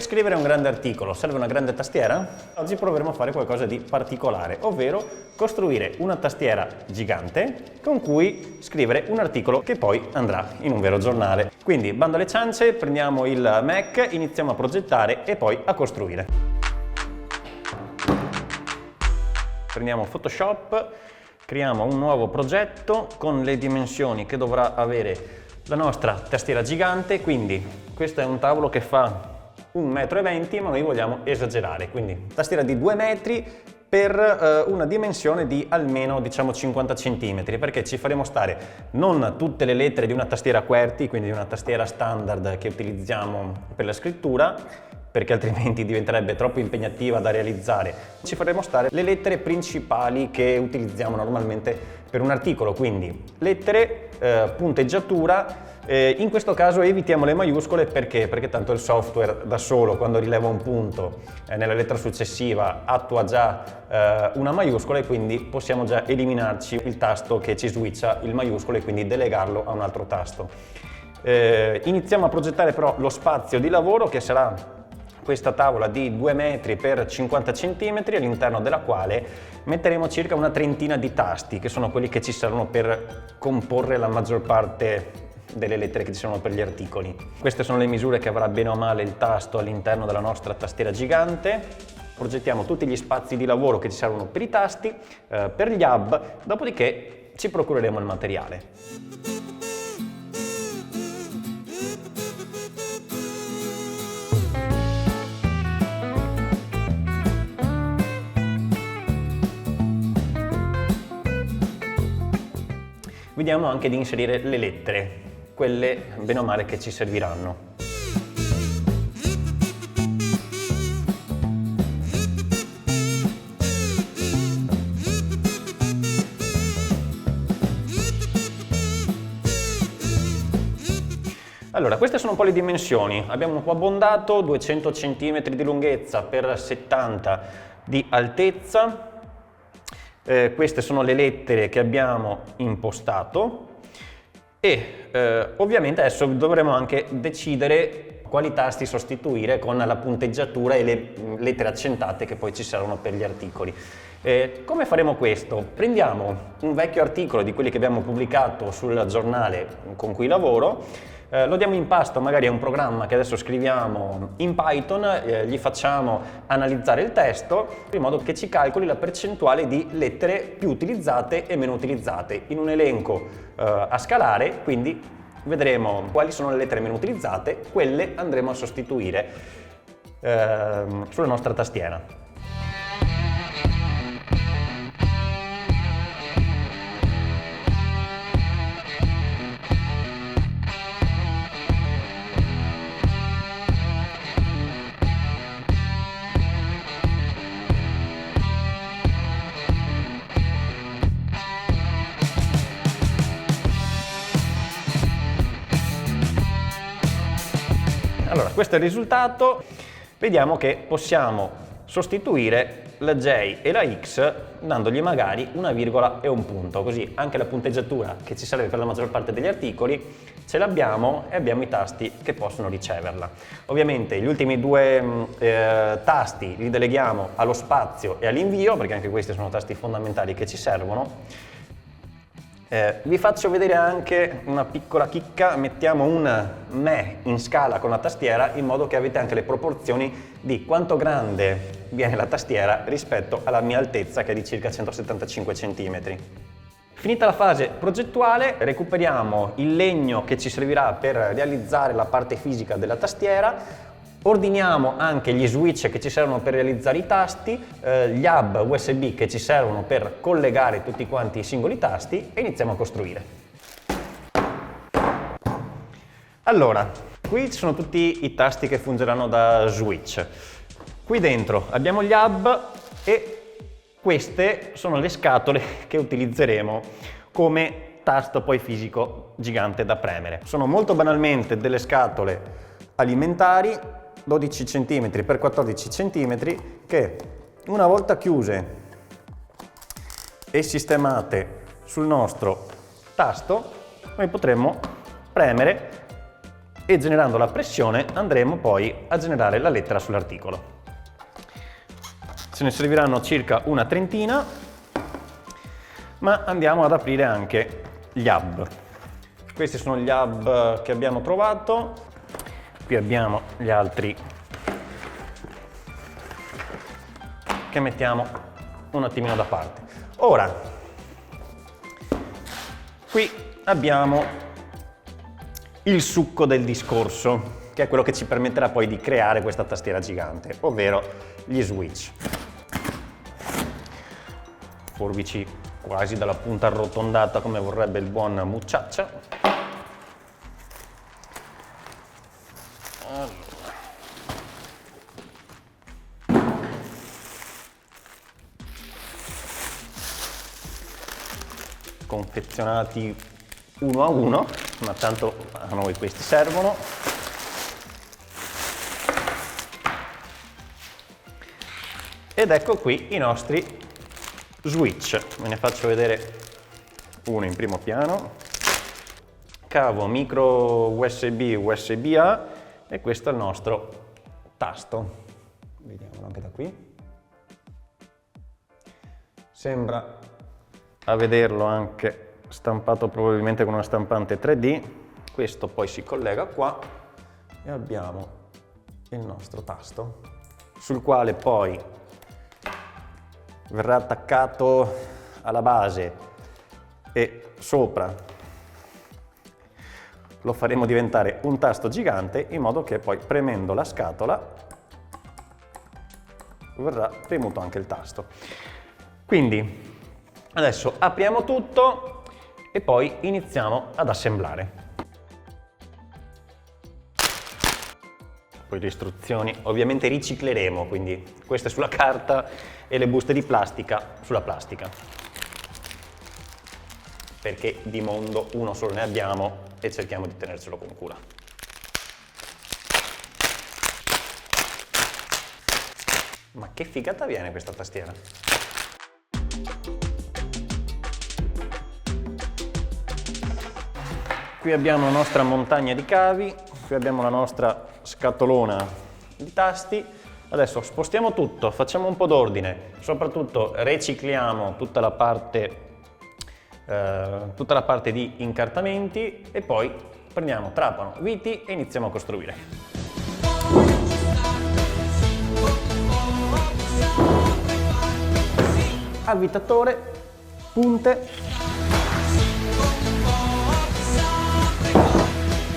scrivere un grande articolo serve una grande tastiera? Oggi proveremo a fare qualcosa di particolare, ovvero costruire una tastiera gigante con cui scrivere un articolo che poi andrà in un vero giornale. Quindi, bando alle ciance, prendiamo il Mac, iniziamo a progettare e poi a costruire. Prendiamo Photoshop, creiamo un nuovo progetto con le dimensioni che dovrà avere la nostra tastiera gigante. Quindi questo è un tavolo che fa 1,20 m, ma noi vogliamo esagerare, quindi tastiera di 2 metri per una dimensione di almeno, diciamo, 50 cm, perché ci faremo stare non tutte le lettere di una tastiera QWERTY, quindi di una tastiera standard che utilizziamo per la scrittura, perché altrimenti diventerebbe troppo impegnativa da realizzare. Ci faremo stare le lettere principali che utilizziamo normalmente per un articolo, quindi lettere, punteggiatura. In questo caso evitiamo le maiuscole perché tanto il software da solo, quando rileva un punto nella lettera successiva, attua già una maiuscola, e quindi possiamo già eliminarci il tasto che ci switcha il maiuscolo e quindi delegarlo a un altro tasto. Iniziamo a progettare però lo spazio di lavoro, che sarà questa tavola di 2 metri per 50 cm, all'interno della quale metteremo circa una trentina di tasti, che sono quelli che ci servono per comporre la maggior parte delle lettere che ci sono per gli articoli. Queste sono le misure che avrà bene o male il tasto all'interno della nostra tastiera gigante. Progettiamo tutti gli spazi di lavoro che ci servono per i tasti, per gli hub, dopodiché ci procureremo il materiale. Vediamo anche di inserire le lettere, quelle bene o male che ci serviranno. Allora, queste sono un po' le dimensioni. Abbiamo un po' abbondato, 200 cm di lunghezza per 70 di altezza. Queste sono le lettere che abbiamo impostato e ovviamente adesso dovremo anche decidere quali tasti sostituire con la punteggiatura e le lettere accentate che poi ci servono per gli articoli. Come faremo questo? Prendiamo un vecchio articolo di quelli che abbiamo pubblicato sul giornale con cui lavoro, lo diamo in pasto magari a un programma che adesso scriviamo in Python, gli facciamo analizzare il testo in modo che ci calcoli la percentuale di lettere più utilizzate e meno utilizzate in un elenco a scalare. Quindi vedremo quali sono le lettere meno utilizzate, quelle andremo a sostituire sulla nostra tastiera. Allora, questo è il risultato. Vediamo che possiamo sostituire la J e la X dandogli magari una virgola e un punto, così anche la punteggiatura che ci serve per la maggior parte degli articoli ce l'abbiamo e abbiamo i tasti che possono riceverla. Ovviamente gli ultimi due tasti li deleghiamo allo spazio e all'invio, perché anche questi sono tasti fondamentali che ci servono. Vi faccio vedere anche una piccola chicca: mettiamo un me in scala con la tastiera in modo che avete anche le proporzioni di quanto grande viene la tastiera rispetto alla mia altezza, che è di circa 175 cm. Finita la fase progettuale, recuperiamo il legno che ci servirà per realizzare la parte fisica della tastiera. Ordiniamo anche gli switch che ci servono per realizzare i tasti, gli hub USB che ci servono per collegare tutti quanti i singoli tasti, e iniziamo a costruire. Allora, qui ci sono tutti i tasti che fungeranno da switch. Qui dentro abbiamo gli hub e queste sono le scatole che utilizzeremo come tasto poi fisico gigante da premere. Sono molto banalmente delle scatole alimentari 12 cm x 14 cm che, una volta chiuse e sistemate sul nostro tasto, noi potremmo premere e generando la pressione andremo poi a generare la lettera sull'articolo. Ce ne serviranno circa una trentina, ma andiamo ad aprire anche gli hub. Questi sono gli hub che abbiamo trovato, qui abbiamo gli altri che mettiamo un attimino da parte. Ora, qui abbiamo il succo del discorso, che è quello che ci permetterà poi di creare questa tastiera gigante, ovvero gli switch. Forbici quasi dalla punta arrotondata come vorrebbe il buon Mucciaccia. Confezionati uno a uno, ma tanto a noi questi servono. Ed ecco qui i nostri switch. Ve ne faccio vedere uno in primo piano. Cavo micro USB, USB-A e questo è il nostro tasto. Vediamolo anche da qui. Sembra a vederlo anche stampato probabilmente con una stampante 3D. Questo poi si collega qua e abbiamo il nostro tasto sul quale poi verrà attaccato alla base e sopra lo faremo diventare un tasto gigante in modo che poi premendo la scatola verrà premuto anche il tasto. Quindi adesso apriamo tutto e poi iniziamo ad assemblare. Poi le istruzioni ovviamente ricicleremo, quindi queste sulla carta e le buste di plastica sulla plastica. Perché di mondo uno solo ne abbiamo e cerchiamo di tenercelo con cura. Ma che figata viene questa tastiera! Qui abbiamo la nostra montagna di cavi, qui abbiamo la nostra scatolona di tasti. Adesso spostiamo tutto, facciamo un po' d'ordine, soprattutto ricicliamo tutta la parte di incartamenti e poi prendiamo trapano, viti e iniziamo a costruire. Avvitatore, punte.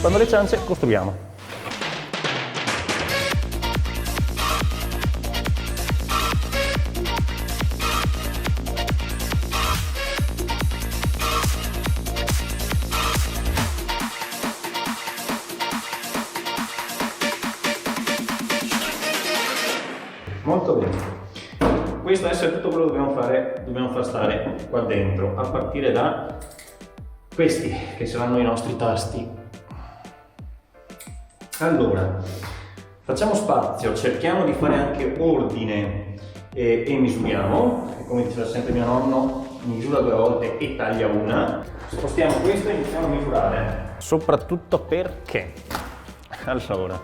Quando le ciance costruiamo. Molto bene. Questo adesso è tutto quello che dobbiamo far stare qua dentro, a partire da questi che saranno i nostri tasti. Allora, facciamo spazio, cerchiamo di fare anche ordine e misuriamo. E come diceva sempre mio nonno, misura 2 volte e taglia una. Spostiamo questo e iniziamo a misurare. Soprattutto perché? Allora,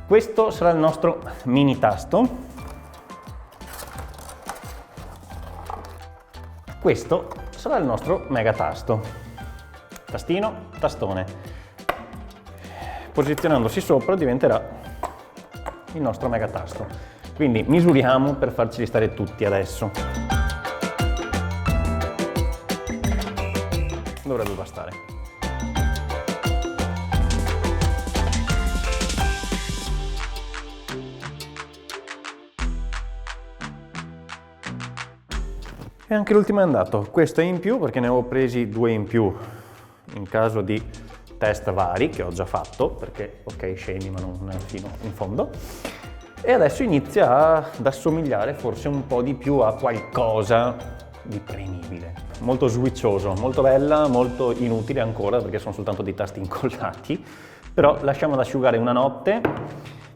questo sarà il nostro mini tasto. Questo sarà il nostro mega tasto. Tastino, tastone. Posizionandosi sopra diventerà il nostro mega tasto. Quindi misuriamo per farci stare tutti adesso. Dovrebbe bastare. E anche l'ultimo è andato. Questo è in più perché ne avevo presi 2 in più in caso di test vari che ho già fatto, perché ok scemi ma non fino in fondo, e adesso inizia ad assomigliare forse un po' di più a qualcosa di premibile. Molto switchoso, molto bella, molto inutile ancora perché sono soltanto dei tasti incollati, però lasciamo ad asciugare una notte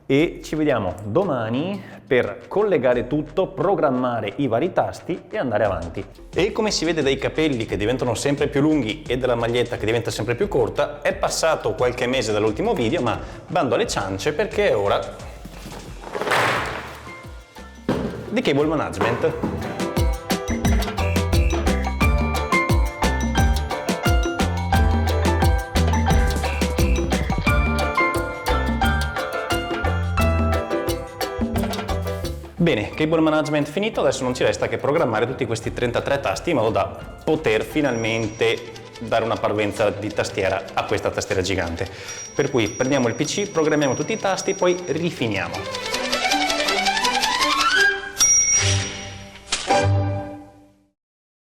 e ci vediamo domani per collegare tutto, programmare i vari tasti e andare avanti. E come si vede dai capelli che diventano sempre più lunghi e dalla maglietta che diventa sempre più corta, è passato qualche mese dall'ultimo video, ma bando alle ciance perché è ora di cable management. Bene, cable management finito, adesso non ci resta che programmare tutti questi 33 tasti in modo da poter finalmente dare una parvenza di tastiera a questa tastiera gigante. Per cui prendiamo il PC, programmiamo tutti i tasti, poi rifiniamo.